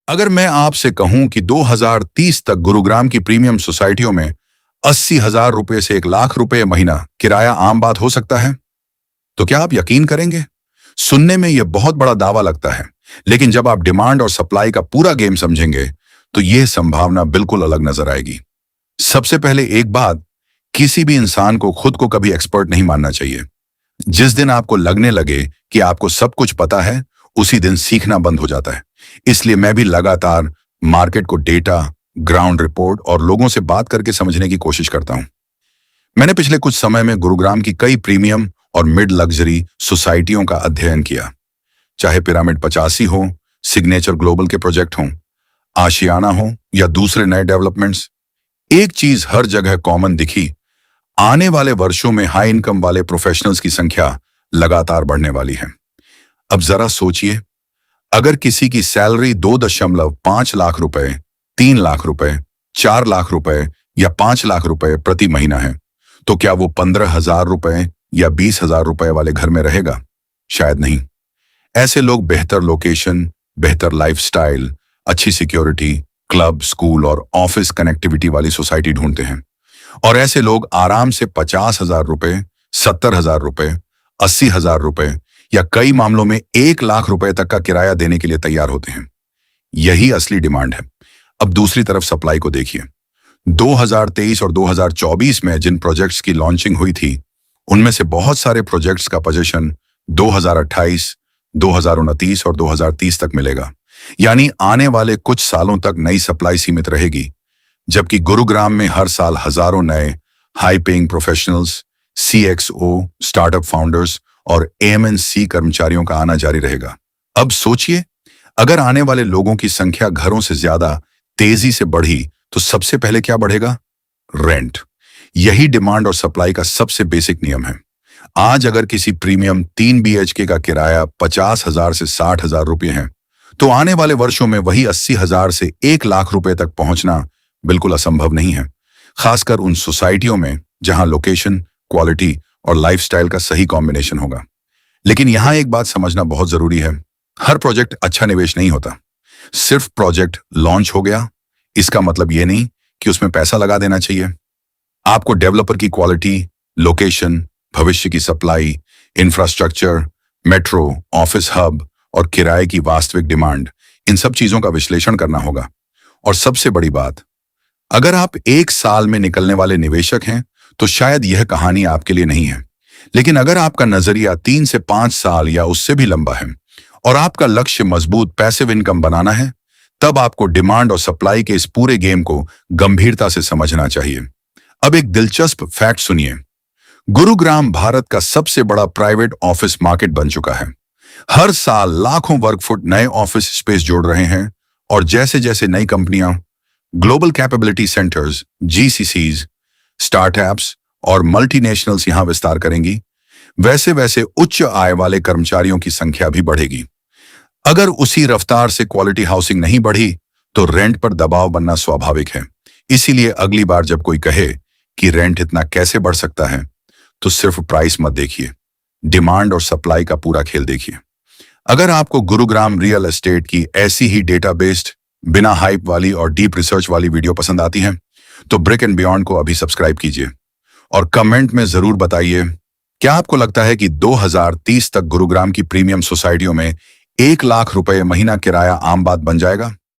अगर मैं आपसे कहूं कि 2030 तक गुरुग्राम की प्रीमियम सोसाइटियों में 80,000 रुपए से 1 लाख रुपए महीना किराया आम बात हो सकता है, तो क्या आप यकीन करेंगे? सुनने में यह बहुत बड़ा दावा लगता है, लेकिन जब आप डिमांड और सप्लाई का पूरा गेम समझेंगे, तो यह संभावना बिल्कुल अलग नजर आएगी। सबसे पहले एक बात, किसी भी इंसान को खुद को कभी एक्सपर्ट नहीं मानना चाहिए। जिस दिन आपको लगने लगे कि आपको सब कुछ पता है, उसी दिन सीखना बंद हो जाता है। इसलिए मैं भी लगातार मार्केट को डेटा, ग्राउंड रिपोर्ट और लोगों से बात करके समझने की कोशिश करता हूं। मैंने पिछले कुछ समय में गुरुग्राम की कई प्रीमियम और मिड लग्जरी सोसाइटियों का अध्ययन किया। चाहे पिरामिड 85 हो, सिग्नेचर ग्लोबल के प्रोजेक्ट हों, आशियाना हो या दूसरे नए डेवलपमेंट्स, एक चीज हर जगह कॉमन दिखी। आने वाले वर्षों में हाई इनकम वाले प्रोफेशनल्स की संख्या लगातार बढ़ने वाली है। अब जरा सोचिए, अगर किसी की सैलरी 2.5 लाख रुपए, 3 लाख रुपए, 4 लाख रुपए या 5 लाख रुपए प्रति महीना है, तो क्या वो 15,000 रुपए या 20,000 रुपए वाले घर में रहेगा? शायद नहीं। ऐसे लोग बेहतर लोकेशन, बेहतर लाइफस्टाइल, अच्छी सिक्योरिटी, क्लब, स्कूल और ऑफिस कनेक्टिविटी वाली सोसाइटी ढूंढते हैं। और ऐसे लोग आराम से 50,000 रुपए, 70,000 रुपए, 80,000 रुपए या कई मामलों में 1 लाख रुपए तक का किराया देने के लिए तैयार होते हैं। यही असली डिमांड है। अब दूसरी तरफ सप्लाई को देखिए। 2023 और 2024 में जिन प्रोजेक्ट्स की लॉन्चिंग हुई थी, उनमें से बहुत सारे प्रोजेक्ट्स का पोजीशन 2028, 2029 और 2030 तक मिलेगा। यानी आने वाले कुछ सालों तक नई सप्लाई सीमित रहेगी, जबकि गुरुग्राम में हर साल हजारों नए high paying professionals, CXO, startup founders और AMNC कर्मचारियों का आना जारी रहेगा। अब सोचिए, अगर आने वाले लोगों की संख्या घरों से ज्यादा तेजी से बढ़ी, तो सबसे पहले क्या बढ़ेगा? रेंट। यही डिमांड और सप्लाई का सबसे बेसिक नियम है। आज अगर किसी प्रीमियम 3 BHK का किराया 50,000 से 60,000 रुपये है, तो आने वाले वर्षों में वही 80,000 से 1 लाख रुपए तक पहुंचना बिल्कुल असंभव नहीं है, खासकर उन सोसाइटियों में जहां लोकेशन, क्वालिटी और लाइफस्टाइल का सही कॉम्बिनेशन होगा। लेकिन यहां एक बात समझना बहुत जरूरी है, हर प्रोजेक्ट अच्छा निवेश नहीं होता। सिर्फ प्रोजेक्ट लॉन्च हो गया, इसका मतलब यह नहीं कि उसमें पैसा लगा देना चाहिए। आपको डेवलपर की क्वालिटी, लोकेशन, भविष्य की supply, infrastructure, metro, office hub और किराए की वास्तविक डिमांड, इन सब चीजों का विश्लेषण करना होगा। और सबसे बड़ी बात, अगर आप 1 साल में निकलने वाले निवेशक हैं, तो शायद यह कहानी आपके लिए नहीं है। लेकिन अगर आपका नजरिया 3 से 5 साल या उससे भी लंबा है और आपका लक्ष्य मजबूत पैसिव इनकम बनाना है, तब आपको डिमांड और सप्लाई के इस पूरे गेम को गंभीरता से समझना चाहिए। अब एक दिलचस्प फैक्ट सुनिए। गुरुग्राम भारत का सबसे बड़ा प्राइवेट ऑफिस मार्केट बन चुका है। हर साल लाखों वर्ग फुट नए ऑफिस स्पेस जोड़ रहे हैं और जैसे जैसे नई कंपनियां, global capability centres, GCCs, startups और मल्टीनेशनल्स यहां विस्तार करेंगी, वैसे वैसे उच्च आय वाले कर्मचारियों की संख्या भी बढ़ेगी। अगर उसी रफ्तार से क्वालिटी हाउसिंग नहीं बढ़ी, तो रेंट पर दबाव बनना स्वाभाविक है। इसीलिए अगली बार जब कोई कहे कि रेंट इतना कैसे बढ़ सकता है, तो सिर्फ प्राइस मत देखिए, डिमांड और सप्लाई का पूरा खेल देखिए। अगर आपको गुरुग्राम रियल एस्टेट की ऐसी ही डेटा बेस्ड, बिना हाइप वाली और डीप रिसर्च वाली वीडियो पसंद आती है, तो ब्रिक एंड बियॉन्ड को अभी सब्सक्राइब कीजिए और कमेंट में जरूर बताइए, क्या आपको लगता है कि 2030 तक गुरुग्राम की प्रीमियम सोसाइटियों में 1 लाख रुपए महीना किराया आम बात बन जाएगा?